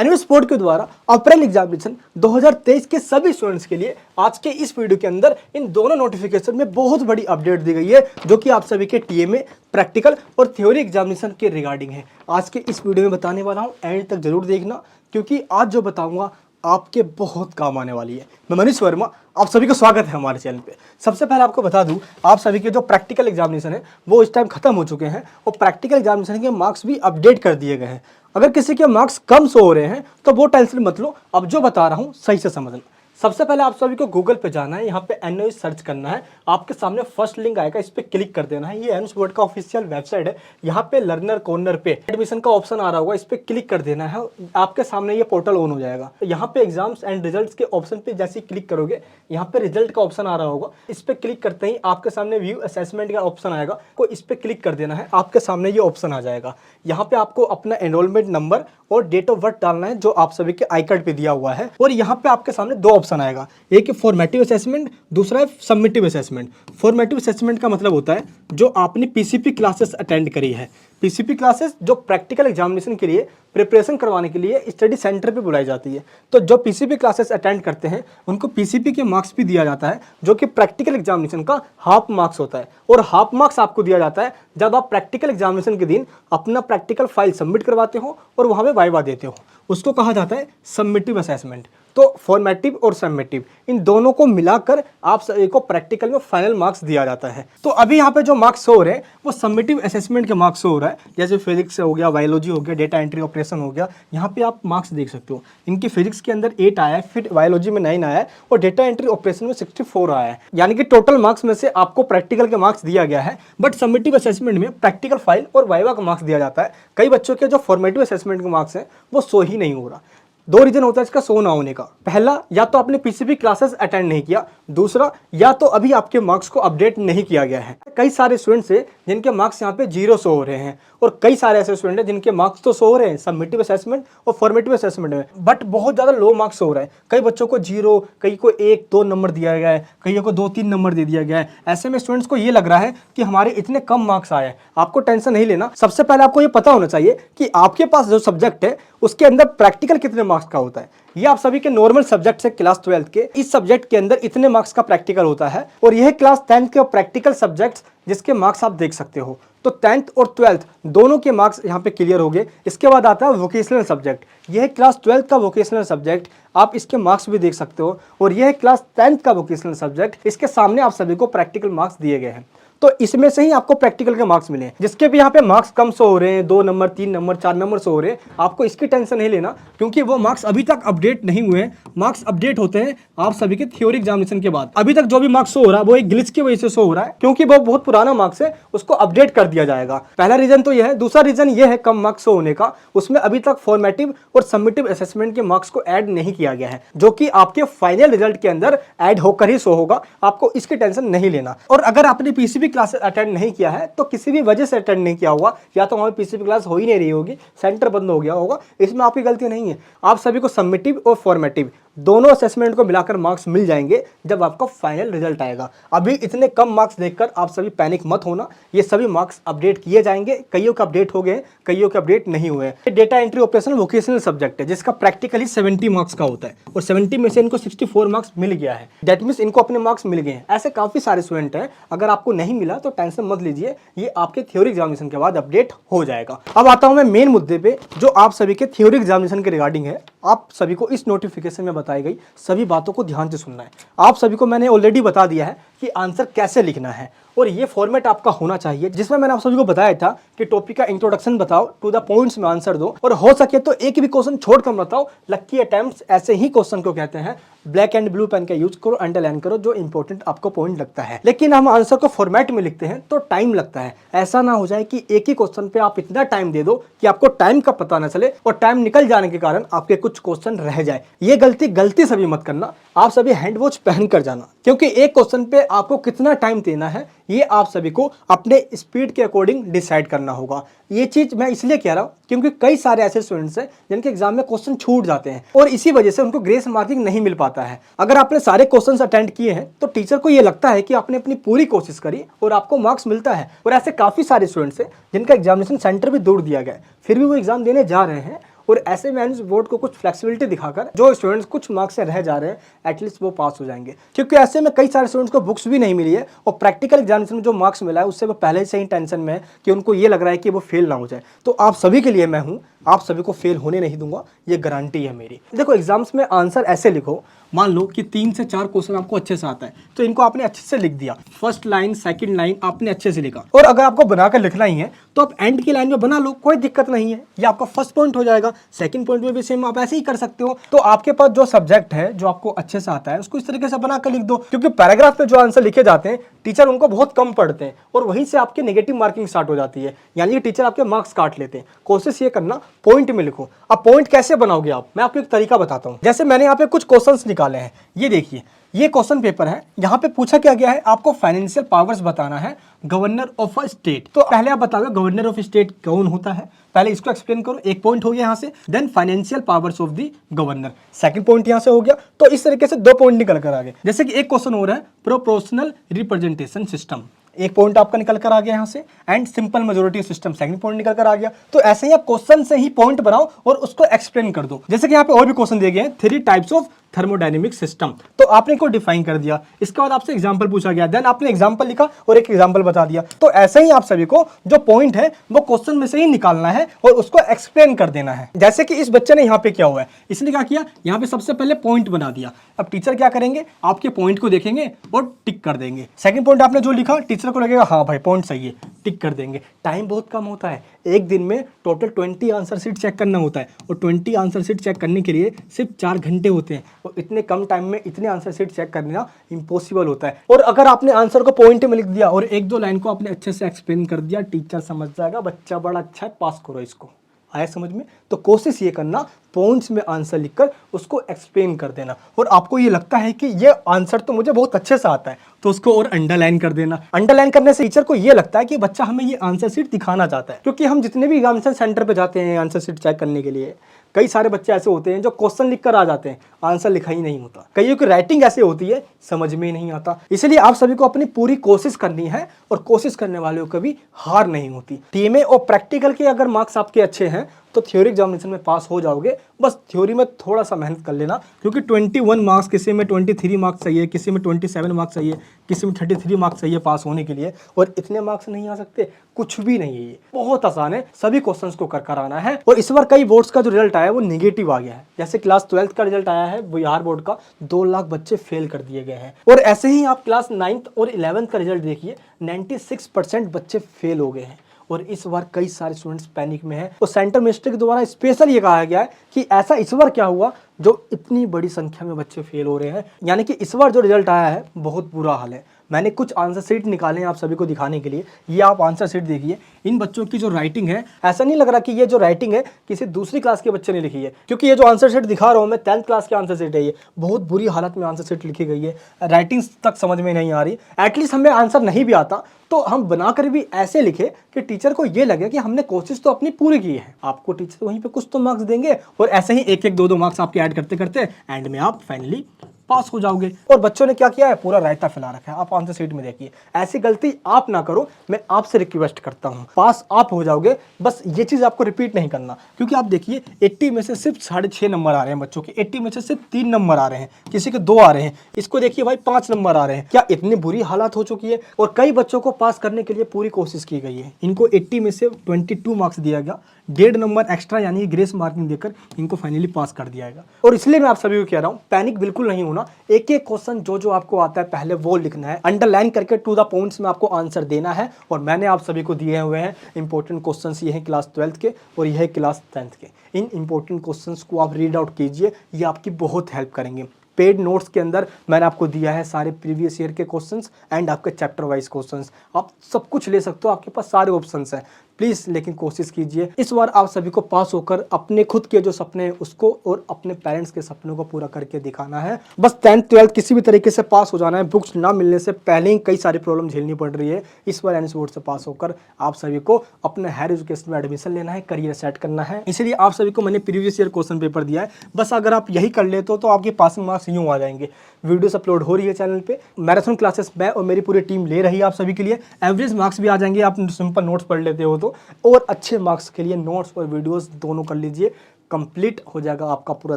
Annual sport के द्वारा अप्रैल examination 2023 के सभी स्टूडेंट्स के लिए आज के इस वीडियो के अंदर इन दोनों नोटिफिकेशन में बहुत बड़ी अपडेट दी गई है, जो कि आप सभी के टीएमए प्रैक्टिकल और थ्योरी एग्जामिनेशन के रिगार्डिंग है। आज के इस वीडियो में बताने वाला हूं, एंड तक जरूर देखना, क्योंकि आज जो बताऊंगा आपके बहुत काम आने वाली है। मैं मनीष वर्मा, आप सभी को स्वागत है हमारे चैनल पे। सबसे पहले आपको बता दूं, आप सभी के जो प्रैक्टिकल एग्जामिनेशन है वो इस टाइम खत्म हो चुके हैं और प्रैक्टिकल एग्जामिनेशन के मार्क्स भी अपडेट कर दिए गए हैं। अगर किसी के मार्क्स कम शो हो रहे हैं तो वो टेंशन मत लो, अब जो बता रहा हूँ सही से समझना। सबसे पहले आप सभी को गूगल पे जाना है, यहाँ पे एनओई सर्च करना है, आपके सामने फर्स्ट लिंक आएगा, इस पे क्लिक कर देना है। ये एनुअल स्पोर्ट का ऑफिशियल वेबसाइट है। यहाँ पे लर्नर कॉर्नर पे एडमिशन का ऑप्शन आ रहा होगा, इस पे क्लिक कर देना है, आपके सामने ये पोर्टल ऑन हो जाएगा। यहाँ पे एग्जाम्स एंड रिजल्ट्स के ऑप्शन पे जैसे क्लिक करोगे, यहाँ पे रिजल्ट का ऑप्शन आ रहा होगा, इस पे क्लिक करते ही आपके सामने व्यू असेसमेंट का ऑप्शन आएगा, को इस पे क्लिक कर देना है, आपके सामने ये ऑप्शन आ जाएगा। यहाँ पे आपको अपना एनरोलमेंट नंबर और डेट ऑफ बर्थ डालना है, जो आप सभी के आई कार्ड पे दिया हुआ है। और यहाँ पे आपके सामने दो ऑप्शन आएगा, एक फॉर्मेटिव असेसमेंट, दूसरा है सबमिटिव असेसमेंट। फॉर्मेटिव असेसमेंट का मतलब होता है जो आपने पीसीपी क्लासेस अटेंड करी है। पीसीपी क्लासेस जो प्रैक्टिकल एग्जामिनेशन के लिए प्रिपरेशन करवाने के लिए स्टडी सेंटर पे बुलाई जाती है। तो जो पीसीपी क्लासेस अटेंड करते हैं उनको पीसीपी के मार्क्स भी दिया जाता है, जो कि प्रैक्टिकल एग्जामिनेशन का हाफ मार्क्स होता है। और हाफ मार्क्स आपको दिया जाता है जब आप प्रैक्टिकल एग्जामिनेशन के दिन अपना प्रैक्टिकल फाइल सबमिट करवाते हो और वहाँ पे वाइवा देते हो, उसको कहा जाता है सबमिटिव असेसमेंट। तो फॉर्मेटिव और सबमिटिव इन दोनों को मिलाकर आप सभी को प्रैक्टिकल में फाइनल मार्क्स दिया जाता है। तो अभी यहाँ पे जो मार्क्स हो रहे हैं वो सबमिटिव असेसमेंट के मार्क्स हो रहा है, जैसे फिजिक्स हो गया, बायोलॉजी हो गया, डेटा एंट्री ऑपरेशन हो गया। यहाँ पे आप मार्क्स देख सकते हो, इनकी फिजिक्स के अंदर 8 आया है, फिर बायोलॉजी में 9 आया है और डेटा एंट्री ऑपरेशन में 64 आया है। यानी कि टोटल मार्क्स में से आपको प्रैक्टिकल के मार्क्स दिया गया है। बट सबमिटिव असेसमेंट में प्रैक्टिकल फाइल और वाइवा का मार्क्स दिया जाता है। कई बच्चों के जो फॉर्मेटिव असेसमेंट के मार्क्स हैं वो शो ही नहीं हो रहा। दो रीजन होता है इसका शो ना होने का। पहला, या तो आपने पीसीपी क्लासेस अटेंड नहीं किया, दूसरा या तो अभी आपके मार्क्स को अपडेट नहीं किया गया है। कई सारे स्टूडेंट्स हैं जिनके मार्क्स यहाँ पे 0 शो हो रहे हैं और कई सारे ऐसे स्टूडेंट हैं जिनके मार्क्स तो शो हो रहे हैं सबमिटिव असेसमेंट और फॉर्मेटिव असेसमेंट में, बट बहुत ज़्यादा लो मार्क्स हो रहा है। कई बच्चों को 0, कई को 1-2 नंबर दिया गया है, कईयों को 2-3 नंबर दे दिया गया है। ऐसे में स्टूडेंट्स को ये लग रहा है कि हमारे इतने कम मार्क्स आए हैं। आपको टेंशन नहीं लेना। सबसे पहले आपको ये पता होना चाहिए कि आपके पास जो सब्जेक्ट है उसके अंदर प्रैक्टिकल कितने मार्क्स का होता है। ये आप सभी के नॉर्मल सब्जेक्ट है क्लास 12 के, इस सब्जेक्ट के अंदर इतने मार्क्स का प्रैक्टिकल होता है और यह क्लास 10 के प्रैक्टिकल सब्जेक्ट्स जिसके मार्क्स आप देख सकते हो। तो 10th और 12th दोनों के मार्क्स यहाँ पे क्लियर हो गए। इसके बाद आता है वोकेशनल सब्जेक्ट। यह क्लास 12th का वोकेशनल सब्जेक्ट, आप इसके मार्क्स भी देख सकते हो। और यह क्लास 10th का वोकेशनल सब्जेक्ट, इसके सामने आप सभी को प्रैक्टिकल मार्क्स दिए गए हैं। तो इसमें से ही आपको प्रैक्टिकल के मार्क्स मिले हैं। जिसके भी यहाँ पे मार्क्स कम शो हो रहे हैं, 2 नंबर, 3 नंबर, 4 नंबर शो हो रहे हैं, आपको इसकी टेंशन नहीं लेना, क्योंकि वो मार्क्स अभी तक अपडेट नहीं हुए हैं। मार्क्स अपडेट होते हैं आप सभी के थ्योरी एग्जामिनेशन के बाद। अभी तक जो भी मार्क्स शो हो रहा है वो एक ग्लिच की वजह से शो हो रहा है, क्योंकि वो बहुत पुराना मार्क्स है, उसको अपडेट कर दिया जाएगा। पहला रीजन तो यह है। दूसरा रीजन यह है कम मार्क्स शो होने का, उसमें अभी तक फॉर्मेटिव और सबमिटिव असेसमेंट के मार्क्स को ऐड नहीं किया गया है, जो कि आपके फाइनल रिजल्ट के अंदर ऐड होकर ही शो होगा। आपको इसकी टेंशन नहीं लेना। और अगर आपने पीसीबी क्लासेस अटेंड नहीं किया है तो किसी भी वजह से अटेंड नहीं किया हुआ, या तो वहां पीसीबी क्लास हो ही नहीं रही होगी, सेंटर बंद हो गया होगा, इसमें आपकी गलती नहीं है। आप सभी को सबमिटिव और फॉर्मेटिव दोनों असेसमेंट को मिलाकर मार्क्स मिल जाएंगे जब आपका फाइनल रिजल्ट आएगा। अभी इतने कम मार्क्स देखकर आप सभी पैनिक मत होना, ये सभी मार्क्स अपडेट किए जाएंगे। कईयों के अपडेट हो गए, कईयों के अपडेट नहीं हुए। Data entry operation vocational subject है, जिसका प्रैक्टिकली 70 मार्क्स का होता है और 70 में से इनको 64 मार्क्स मिल गया है। दैट मीन्स इनको अपने मार्क्स मिल गए हैं। ऐसे काफी सारे स्टूडेंट हैं, अगर आपको नहीं मिला तो टेंशन मत लीजिए, ये आपके थ्योरी एग्जामिनेशन के बाद अपडेट हो जाएगा। अब आता हूं मैं मेन मुद्दे पे, जो आप सभी के थ्योरी एग्जामिनेशन के रिगार्डिंग है। आप सभी को इस नोटिफिकेशन में बताई गई सभी बातों को ध्यान से सुनना है। आप सभी को मैंने ऑलरेडी बता दिया है कि आंसर कैसे लिखना है, और ये फॉर्मेट आपका होना चाहिए जिसमें मैंने आप सभी को बताया था कि टॉपिक का इंट्रोडक्शन बताओ, टू द पॉइंट्स में आंसर दो, और हो सके तो एक भी क्वेश्चन छोड़कर बताओ। लक्की अटेम्प्ट्स ऐसे ही क्वेश्चन को कहते हैं। ब्लैक एंड ब्लू पेन का यूज करो, अंडरलाइन करो जो इंपॉर्टेंट आपको पॉइंट लगता है। लेकिन हम आंसर को फॉर्मेट में लिखते हैं तो टाइम लगता है। ऐसा ना हो जाए कि एक ही क्वेश्चन पे आप इतना टाइम दे दो कि आपको टाइम का पता ना चले और टाइम निकल जाने के कारण आपके कुछ क्वेश्चन रह जाए। ये गलती सभी मत करना। आप सभी हैंड वॉच पहन कर जाना, क्योंकि एक क्वेश्चन पे आपको कितना टाइम देना है ये आप सभी को अपने स्पीड के अकॉर्डिंग डिसाइड करना होगा। ये चीज मैं इसलिए कह रहा हूँ क्योंकि कई सारे ऐसे स्टूडेंट्स हैं जिनके एग्जाम में क्वेश्चन छूट जाते हैं और इसी वजह से उनको ग्रेस मार्किंग नहीं मिल पाता है। अगर आपने सारे क्वेश्चंस अटेंड किए हैं तो टीचर को ये लगता है कि आपने अपनी पूरी कोशिश करी और आपको मार्क्स मिलता है। और ऐसे काफी सारे स्टूडेंट्स हैं जिनका एग्जामिनेशन सेंटर भी दूर दिया गया है, फिर भी वो एग्जाम देने जा रहे हैं और ऐसे में एनएस बोर्ड को कुछ फ्लेक्सिबिलिटी दिखाकर जो स्टूडेंट्स कुछ मार्क्स से रह जा रहे हैं एटलीस्ट वो पास हो जाएंगे, क्योंकि ऐसे में कई सारे स्टूडेंट्स को बुक्स भी नहीं मिली है और प्रैक्टिकल एग्जामिनेशन में जो मार्क्स मिला है उससे वो पहले से ही टेंशन में है कि उनको ये लग रहा है कि वो फेल ना हो जाए। तो आप सभी के लिए मैं हूँ, आप सभी को फेल होने नहीं दूंगा, ये गारंटी है मेरी। देखो एग्जाम्स में आंसर ऐसे लिखो, मान लो कि 3 से 4 क्वेश्चन आपको अच्छे से आता है तो इनको आपने अच्छे से लिख दिया, फर्स्ट लाइन सेकंड लाइन आपने अच्छे से लिखा, और अगर आपको बनाकर लिखना ही है तो आप एंड की लाइन में बना लो, कोई दिक्कत नहीं है, ये आपका फर्स्ट पॉइंट हो जाएगा। सेकंड पॉइंट में भी सेम आप ऐसे ही कर सकते हो। तो आपके पास जो सब्जेक्ट है जो आपको अच्छे से आता है उसको इस तरीके से बनाकर लिख दो, क्योंकि पैराग्राफ पे जो आंसर लिखे जाते हैं टीचर उनको बहुत कम पढ़ते हैं और वहीं से आपकी नेगेटिव मार्किंग स्टार्ट हो जाती है, यानी कि टीचर आपके मार्क्स काट लेते हैं। कोशिश ये करना पॉइंट में लिखो। अब पॉइंट कैसे बनाओगे आप, मैं आपको एक तरीका बताता हूँ। जैसे मैंने यहाँ पे कुछ क्वेश्चंस निकाले हैं, ये देखिए, ये क्वेश्चन पेपर है, यहाँ पे पूछा क्या गया है, आपको फाइनेंशियल पावर्स बताना है गवर्नर ऑफ अ स्टेट। तो पहले आप बताओगे गवर्नर ऑफ स्टेट कौन होता है, पहले इसको एक्सप्लेन करो, एक पॉइंट हो गया यहाँ से। Then financial powers of the governor, second point यहाँ से हो गया। तो इस तरीके से 2 पॉइंट निकल कर आ गए। जैसे कि एक क्वेश्चन हो रहा है प्रोपोर्शनल रिप्रेजेंटेशन सिस्टम, एक पॉइंट आपका निकल कर आ गया यहाँ से, and simple majority system second point निकल कर आ गया। तो ऐसे ही आप क्वेश्चन से ही पॉइंट बनाओ और उसको एक्सप्लेन कर दो। जैसे कि यहाँ पे और भी क्वेश्चन दिए गए हैं, 3 टाइप्स ऑफ थर्मोडायनेमिक सिस्टम, तो आपने को डिफाइन कर दिया, इसके बाद आपसे एग्जांपल पूछा गया, देन आपने एग्जांपल लिखा और एक एग्जांपल बता दिया। तो ऐसे ही आप सभी को जो पॉइंट है वो क्वेश्चन में से ही निकालना है और उसको एक्सप्लेन कर देना है। जैसे कि इस बच्चे ने यहाँ पे क्या हुआ है, इसने क्या किया, यहाँ पे सबसे पहले पॉइंट बना दिया। अब टीचर क्या करेंगे, आपके पॉइंट को देखेंगे और टिक कर देंगे। सेकंड पॉइंट आपने जो लिखा टीचर को लगेगा हाँ भाई पॉइंट सही है, टिक कर देंगे। टाइम बहुत कम होता है, एक दिन में टोटल 20 आंसर शीट चेक करना होता है और 20 आंसर शीट चेक करने के लिए सिर्फ 4 घंटे होते हैं और इतने कम टाइम में इतने आंसर शीट चेक करना इम्पॉसिबल होता है। और अगर आपने आंसर को पॉइंट में लिख दिया और 1-2 लाइन को आपने अच्छे से एक्सप्लेन कर दिया, टीचर समझ जाएगा बच्चा बड़ा अच्छा है, पास करो इसको। आया समझ में? तो कोशिश ये करना पॉइंट्स में आंसर लिखकर उसको एक्सप्लेन कर देना। और आपको ये लगता है कि ये आंसर तो मुझे बहुत अच्छे से आता है तो उसको और अंडरलाइन कर देना। अंडरलाइन करने से टीचर को ये लगता है कि बच्चा हमें ये आंसर शीट दिखाना चाहता है, क्योंकि हम जितने भी एग्जामिनेशन सेंटर पे जाते हैं आंसर शीट चेक करने के लिए, कई सारे बच्चे ऐसे होते हैं जो क्वेश्चन लिख कर आ जाते हैं, आंसर लिखा ही नहीं होता। कईयों की राइटिंग ऐसी होती है समझ में ही नहीं आता। इसलिए आप सभी को अपनी पूरी कोशिश करनी है और कोशिश करने वालों को कभी हार नहीं होती। टीएमए और प्रैक्टिकल के अगर मार्क्स आपके अच्छे हैं तो थ्योरी एग्जामिनेशन में पास हो जाओगे। बस थ्योरी में थोड़ा सा मेहनत कर लेना, क्योंकि 21 मार्क्स, किसी में 23 मार्क्स चाहिए, किसी में 27 मार्क्स चाहिए, किसी में 33 मार्क्स चाहिए पास होने के लिए, और इतने मार्क्स नहीं आ सकते, कुछ भी नहीं है। ये बहुत आसान है, सभी क्वेश्चंस को कर आना है। और इस बार कई बोर्ड्स का जो रिजल्ट आया है वो निगेटिव आ गया है। जैसे क्लास 12th का रिजल्ट आया है बिहार बोर्ड का, 2 लाख बच्चे फेल कर दिए गए हैं। और ऐसे ही आप क्लास 9th और 11th का रिजल्ट देखिए, 96% बच्चे फेल हो गए हैं। और इस बार कई सारे स्टूडेंट्स पैनिक में हैं। और सेंट्रल मिनिस्ट्री के द्वारा स्पेशल ये कहा गया है कि ऐसा इस बार क्या हुआ जो इतनी बड़ी संख्या में बच्चे फेल हो रहे हैं, यानी कि इस बार जो रिजल्ट आया है बहुत बुरा हाल है। मैंने कुछ आंसर शीट निकाले हैं आप सभी को दिखाने के लिए, ये आप आंसर शीट देखिए। इन बच्चों की जो राइटिंग है, ऐसा नहीं लग रहा कि ये जो राइटिंग है किसी दूसरी क्लास के बच्चे ने लिखी है, क्योंकि ये जो आंसर शीट दिखा रहा हूँ मैं 10th क्लास की आंसर शीट है। ये बहुत बुरी हालत में आंसर शीट लिखी गई है, राइटिंग तक समझ में नहीं आ रही। एटलीस्ट हमें आंसर नहीं भी आता तो हम बनाकर भी ऐसे लिखे कि टीचर को ये लगे कि हमने कोशिश तो अपनी पूरी की है। आपको टीचर वहीं पे कुछ तो मार्क्स देंगे और ऐसे ही 1-1, 2-2 मार्क्स आपके ऐड करते करते एंड में आप फाइनली पास हो जाओगे। और बच्चों ने क्या किया है, पूरा रायता फैला रखा है। आप आंसर शीट में देखिए, ऐसी गलती आप ना करो, मैं आपसे रिक्वेस्ट करता हूं। पास आप हो जाओगे, बस ये चीज आपको रिपीट नहीं करना। क्योंकि आप देखिए 80 में से सिर्फ 6.5 नंबर आ रहे हैं बच्चों के, 80 में से सिर्फ 3 नंबर आ रहे हैं, किसी के 2 आ रहे हैं, इसको देखिए भाई 5 नंबर आ रहे हैं। क्या इतनी बुरी हालत हो चुकी है? और कई बच्चों को पास करने के लिए पूरी कोशिश की गई है। इनको 80 में से 22 मार्क्स दिया गया, 1.5 नंबर एक्स्ट्रा यानी ग्रेस मार्किंग देकर इनको फाइनली पास कर दिया जाएगा। और इसलिए मैं आप सभी को कह रहा हूं, पैनिक बिल्कुल नहीं होना। एक एक क्वेश्चन जो आपको आता है पहले वो लिखना है, अंडरलाइन करके टू द पॉइंट्स में आपको आंसर देना है। और मैंने आप सभी को दिए हुए हैं इंपॉर्टेंट क्वेश्चंस, ये हैं क्लास 12th के और ये है क्लास 10th के। इन इंपॉर्टेंट क्वेश्चंस को आप रीड आउट कीजिए, ये आपकी बहुत हेल्प करेंगे। पेड नोट्स के अंदर मैंने आपको दिया है सारे प्रीवियस ईयर के क्वेश्चंस एंड आपके चैप्टर वाइज क्वेश्चंस। आप सब कुछ ले सकते हो, आपके पास सारे ऑप्शंस हैं। प्लीज़ लेकिन कोशिश कीजिए इस बार आप सभी को पास होकर अपने खुद के जो सपने हैं उसको और अपने पेरेंट्स के सपनों को पूरा करके दिखाना है। बस 10th 12th किसी भी तरीके से पास हो जाना है। बुक्स ना मिलने से पहले ही कई सारी प्रॉब्लम झेलनी पड़ रही है। इस बार एनएस बोर्ड से पास होकर आप सभी को अपने हायर एजुकेशन में एडमिशन लेना है, करियर सेट करना है। इसलिए आप सभी को मैंने प्रीवियस ईयर क्वेश्चन पेपर दिया है। बस अगर आप यही कर लेते हो तो आपके पासिंग मार्क्स यूँ आ जाएंगे। वीडियोस अपलोड हो रही है चैनल पे, मैराथन क्लासेस मैं और मेरी पूरी टीम ले रही है आप सभी के लिए। एवरेज मार्क्स भी आ जाएंगे, आप सिंपल नोट्स पढ़ लेते हो तो। और अच्छे मार्क्स के लिए नोट्स और वीडियोस दोनों कर लीजिए। कंप्लीट हो जाएगा आपका पूरा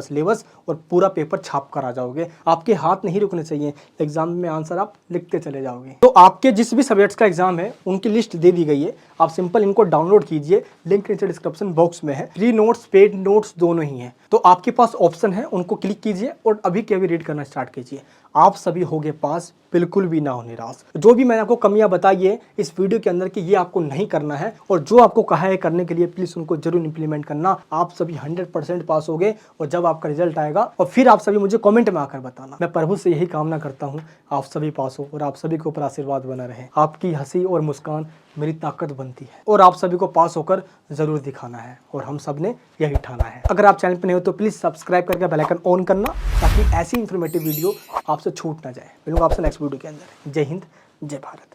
सिलेबस और पूरा पेपर छाप कर आ जाओगे। आपके हाथ नहीं रुकने चाहिए, एग्जाम में आंसर आप लिखते चले जाओगे। तो आपके जिस भी सब्जेक्ट्स का एग्जाम है उनकी लिस्ट दे दी गई है, आप सिंपल इनको डाउनलोड कीजिए, लिंक नीचे डिस्क्रिप्शन बॉक्स में है। फ्री नोट्स पेड नोट्स दोनों ही हैं, तो आपके पास ऑप्शन है, उनको क्लिक कीजिए और अभी के अभी रीड करना स्टार्ट कीजिए। आप सभी होगे पास, बिल्कुल भी ना हो निराश। जो भी मैंने आपको कमियां बताई है इस वीडियो के अंदर कि ये आपको नहीं करना है और जो आपको कहा है करने के लिए प्लीज उनको जरूर इंप्लीमेंट करना। आप सभी 100% पास होगे और जब आपका रिजल्ट आएगा और फिर आप सभी मुझे कमेंट में आकर बताना। मैं प्रभु से यही कामना करता हूँ आप सभी पास हो और आप सभी के ऊपर आशीर्वाद बना रहे। आपकी हंसी और मुस्कान मेरी ताकत बनती है और आप सभी को पास होकर जरूर दिखाना है और हम सब ने यही ठाना है। अगर आप चैनल पर नहीं हो तो प्लीज सब्सक्राइब करके बेल आइकन ऑन करना ताकि ऐसी इंफॉर्मेटिव वीडियो आपसे छूट ना जाए। मिलूंगा आपसे नेक्स्ट वीडियो के अंदर। जय हिंद, जय भारत।